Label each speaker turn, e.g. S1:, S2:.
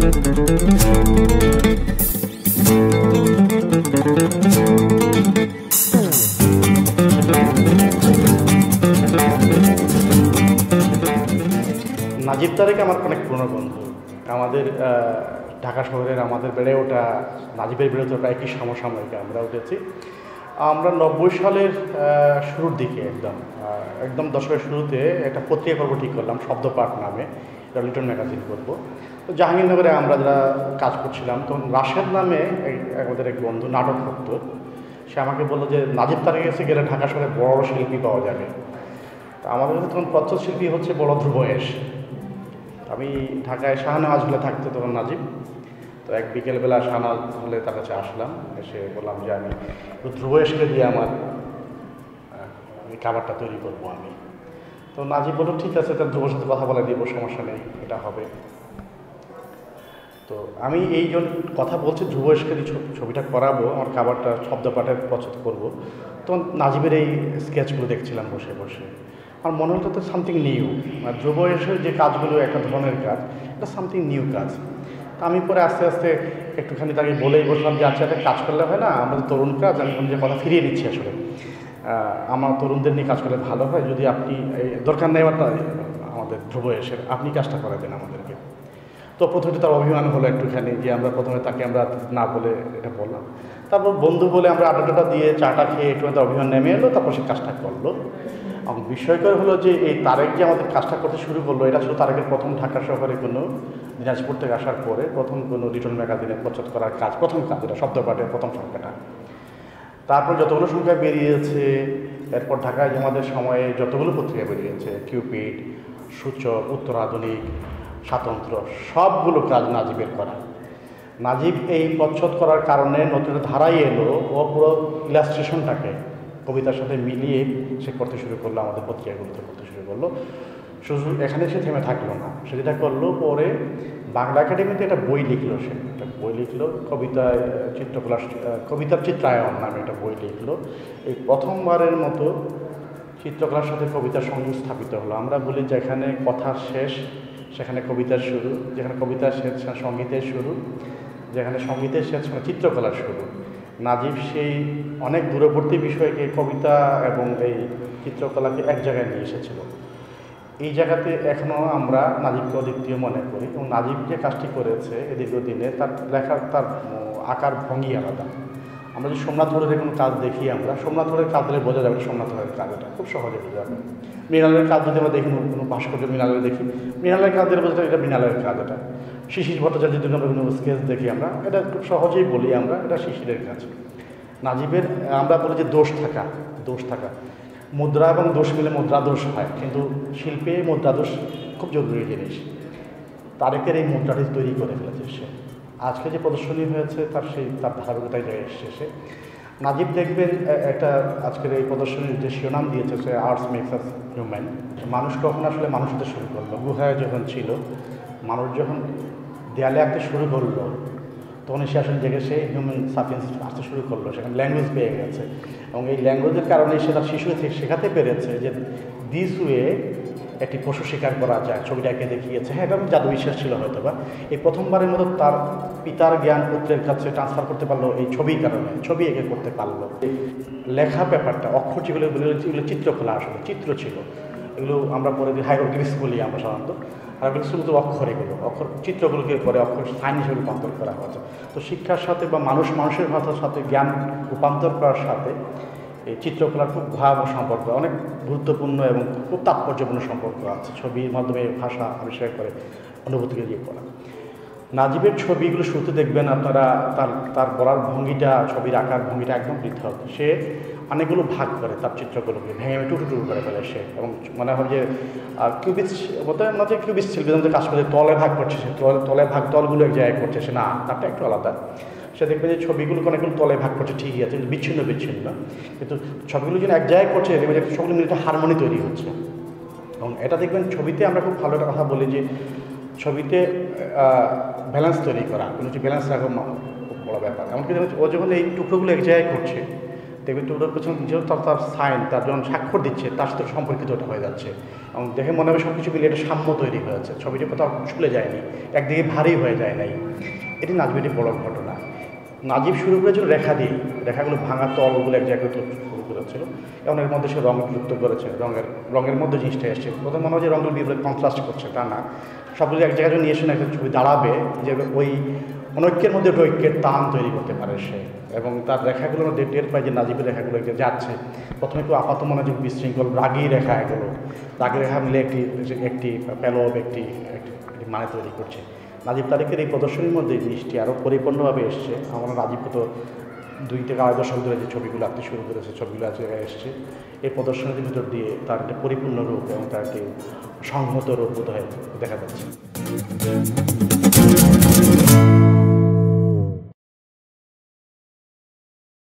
S1: নাজিব তারেক আমার অনেক পুরনো বন্ধু। আমাদের ঢাকা শহরের আমাদের বেড়ে ওঠা, নাজিবের বেড়ে ওঠা একই সমসাময়িকে আমরা উঠেছি। আমরা 90 সালের শুরুর দিকে একদম দশকের শুরুতে একটা পত্রিকা করবো ঠিক করলাম, শব্দপাঠ নামে, একটা লিটন ম্যাগাজিন করবো। তো জাহাঙ্গীরনগরে আমরা যারা কাজ করছিলাম, তখন রাশেদ নামে আমাদের এক বন্ধু নাটক করতো। সে আমাকে বললো যে নাজিব তারেক কাছে গেলে ঢাকা শহরে বড় শিল্পী পাওয়া যাবে। তো আমাদের কাছে তখন প্রচ্ছদ শিল্পী হচ্ছে বড় ধ্রুবয়েশ। আমি ঢাকায় শাহনওয়াজ হলে থাকতো তখন নাজিব। তো এক বিকেলবেলা শাহনওয়াজ হলে তার কাছে আসলাম, এসে বললাম যে আমি ধ্রুবয়েশকে দিয়ে আমার খাবারটা তৈরি করবো আমি। তো নাজিব বলল ঠিক আছে, তার ধ্রুবের সাথে কথা বলে দিব, সমস্যা নেই, এটা হবে। তো আমি এই জন্য কথা বলছি, ধ্রুবয়েশকে ছবিটা করাবো, আমার খাবারটা শব্দপাঠের প্রচ্ছদ করবো। তখন নাজিবের এই স্কেচগুলো দেখছিলাম বসে বসে, আমার মনে হতো তো সামথিং নিউ। আর ধ্রুবয়েশের যে কাজগুলো একটা ধরনের কাজ, এটা সামথিং নিউ কাজ। তা আমি পরে আস্তে আস্তে একটুখানি তাকে বলেই বললাম যে আচ্ছা একটা কাজ করলে হয় না, আমাদের তরুণ কাজ, আমি যে কথা ফিরিয়ে নিচ্ছি আসলে, আমার তরুণদের নিয়ে কাজ করলে ভালো হয়, যদি আপনি দরকার নেই আমাদের ধ্রুবয়েশের, আপনি কাজটা করে দেন আমাদেরকে। তো প্রথমে তার অভিমান হলো একটুখানি, যে আমরা প্রথমে তাকে আমরা না বলে এটা বললাম। তারপর বন্ধু বলে আমরা আড্ডাটা দিয়ে চাটা খেয়ে একটু তার অভিমান নেমে এলো, তারপর সে কাজটা করলো। এবং বিষয়কর হলো যে এই তারেক যে আমাদের কাজটা করতে শুরু করলো, এটা ছিল তারেকের প্রথম ঢাকা শহরে কোনো দিনাজপুর থেকে আসার পরে প্রথম কোনো লিটন ম্যাগাজিনে প্রচ্ছদ করার কাজ, প্রথম কাজ, এটা শব্দপাঠের প্রথম সংখ্যাটা। তারপর যতগুলো সংখ্যা বেরিয়েছে, এরপর ঢাকায় আমাদের সময়ে যতগুলো পত্রিকা বেরিয়েছে, কিউপিড, সূচক, উত্তর আধুনিক, স্বাতন্ত্র, সবগুলো কাজ নাজিবের করা। নাজিব এই প্রচ্ছদ করার কারণে নতুন ধারাই এলো, ও পুরো ইলাস্ট্রেশনটাকে কবিতার সাথে মিলিয়ে সে করতে শুরু করলো, আমাদের পত্রিকাগুলোতে করতে শুরু করলো। শুধু এখানে সে থেমে থাকলো না, সে যেটা করলো, পরে বাংলা একাডেমিতে একটা বই লিখলো, সে একটা বই লিখলো, কবিতায় চিত্রকলা, কবিতার চিত্রায়ন নামে একটা বই লিখলো। এই প্রথমবারের মতো চিত্রকলার সাথে কবিতার সংযোগ স্থাপিত হলো। আমরা বলি যেখানে কথার শেষ সেখানে কবিতার শুরু, যেখানে কবিতার শেষ সেখানে সঙ্গীতের শুরু, যেখানে সঙ্গীতের শেষ সেখানে চিত্রকলার শুরু। নাজিব সেই অনেক দূরবর্তী বিষয়কে, কবিতা এবং এই চিত্রকলাকে এক জায়গায় নিয়ে এসেছিল। এই জায়গাতে এখনও আমরা নাজিবকে অদ্বিতীয় মনে করি, এবং নাজিব যে কাজটি করেছে এ দীর্ঘদিনে, তার লেখার, তার আকার ভঙ্গি আলাদা। আমরা যে সোমনাথ হলের কোনো কাজ দেখি, আমরা সোমনাথ হলের কাজ দিলে বোঝা যাবে সোমনাথ হলের কাজ, এটা খুব সহজে বোঝা যাবে। মৃণালের কাজ যদি আমরা দেখি, কোনো ভাস্কর্য মৃণালের দেখি, মৃণালের কাজ দিলে বোঝা যাবে এটা মৃণালের কাজ। এটা শিশির ভট্টাচার্যের যদি আমরা কোনো স্কেচ দেখি, আমরা এটা খুব সহজেই বলি আমরা এটা শিশিরের কাজ। নাজিবের আমরা বলি যে দোষ থাকা, মুদ্রা এবং দোষ মিলে মুদ্রা দোষ হয়, কিন্তু শিল্পে মুদ্রা দোষ খুব জরুরি জিনিস। তারেকের এই মুদ্রাটি তৈরি করে ফেলেছে সে। আজকে যে প্রদর্শনী হয়েছে তার ধারাবাহিকতায় জায়গায় এসছে সে। নাজিব দেখবেন একটা আজকের এই প্রদর্শনীর যে শিরোনাম দিয়েছে, সে আর্টস মেক্স আস হিউম্যান। মানুষ কখন আসলে মানুষ হতে শুরু করলো, গুহায় যখন ছিল, মানুষ যখন দেয়ালে আঁকতে শুরু করলো, তখন সে আসলে জেগে সে হিউম্যান সাপিয়েন্স আসতে শুরু করলো, সেখানে ল্যাঙ্গুয়েজ পেয়ে গেছে, এবং এই ল্যাঙ্গুয়েজের কারণে সে তার শিশু থেকে শেখাতে পেরেছে যে দিস ওয়ে একটি পশু শিকার করা যায়। ছবিটাকে দেখিয়েছে, হ্যাঁ, এটা জাদু বিশ্বাস ছিল হয়তো বা। এই প্রথমবারের মতো তার পিতার জ্ঞান পুত্রের কাছে ট্রান্সফার করতে পারলো এই ছবির কারণে, ছবি এঁকে করতে পারলো। লেখা ব্যাপারটা, অক্ষর যেগুলো এগুলো চিত্রকলা, আসলে চিত্র ছিল, এগুলো আমরা পরে হাইরোগ্লিফস বলি আমরা সাধারণত। হাইরোগ্লিফস কিন্তু অক্ষর, এগুলো অক্ষর, চিত্রগুলোকে পরে অক্ষর সাইন হিসেবে রূপান্তর করা হয়েছে। তো শিক্ষার সাথে বা মানুষের ভাষার সাথে জ্ঞান রূপান্তর করার সাথে এই চিত্রকলার খুব ভয়াবহ সম্পর্ক, অনেক গুরুত্বপূর্ণ এবং খুব তাৎপর্যপূর্ণ সম্পর্ক আছে। ছবির মাধ্যমে ভাষা আবিষ্কার করে অনুভূতিকে দিয়ে করা। নাজিবের ছবিগুলো শুরুতে দেখবেন আপনারা, তার বলার ভঙ্গিটা, ছবির আঁকার ভঙ্গিটা একদম পৃথক। সে অনেকগুলো ভাগ করে তার চিত্রগুলোকে, ভেঙে টুকরো করে ফেলে সে, এবং মনে হয় যে কিউবিস বলতে না, যে কিউবিস শিল্পীর মধ্যে কাজ করে তলে ভাগ করছে, সে তলগুলো এক জায়গায় করছে, সে না, তারটা একটু আলাদা। সে দেখবে যে ছবিগুলো অনেকগুলো তলে ভাগ করছে, ঠিকই আছে, কিন্তু বিচ্ছিন্ন, কিন্তু ছবিগুলো যেন এক জায়গায় করছে, দেখবে যে সবগুলো মিলে একটা হারমোনি তৈরি হচ্ছে। এবং এটা দেখবেন ছবিতে আমরা খুব ভালো একটা কথা বলি যে ছবিতে ব্যালেন্স তৈরি করা, কোনো কিছু ব্যালেন্স রাখা খুব বড় ব্যাপার। এমনকি ও যখন এই টুকরোগুলো এক জায়গায় করছে, দেখবেন ওটার পেছনে যেহেতু তার সাইন, তার যখন স্বাক্ষর দিচ্ছে তার সাথে সম্পর্কিত ওটা হয়ে যাচ্ছে এবং দেখে মনে হবে সব কিছু মিলে একটা সাম্য তৈরি হয়েছে, ছবিটি কোথাও ছুলে যায়নি, একদিকে ভারী হয়ে যায় নাই। এটি নাজবিরের বড় ঘটনা। নাজিব শুরু করেছিল রেখা দিয়ে, রেখাগুলো ভাঙা তলগুলো এক জায়গায় শুরু করেছিল এবং এর মধ্যে সে রঙ যুক্ত করেছে, রঙের মধ্যে জিনিসটা এসছে। প্রথম মনে হয় যে রঙগুলো বিপরীত কন্ট্রাস্ট করছে, তা না, সবগুলো এক জায়গায় নিয়ে এসে একটা ছবি দাঁড়াবে যে ওই অনৈক্যের মধ্যে একটা ঐক্যের টান তৈরি করতে পারে সে। এবং তার রেখাগুলোর মধ্যে টের পায় যে নাজিবের রেখাগুলো যাচ্ছে, প্রথমে একটু আপাত মনে যে বিশৃঙ্খল রাগী রেখা, এগুলো রাগী রেখা মিলে একটি প্যালব একটি মানে তৈরি করছে। নাজিব তারিখের এই প্রদর্শনীর মধ্যে জিনিসটি আরও পরিপূর্ণভাবে এসছে। আমরা নাজিব তো 2 থেকে 2.5 দশক ধরে যে ছবিগুলো আঁকতে শুরু করেছে, ছবিগুলো আজ জায়গায় এসছে, এই প্রদর্শনীর ভিতর দিয়ে তার একটা পরিপূর্ণ রূপ এবং তার একটি সংহত রূপ বোধ হয় দেখা যাচ্ছে।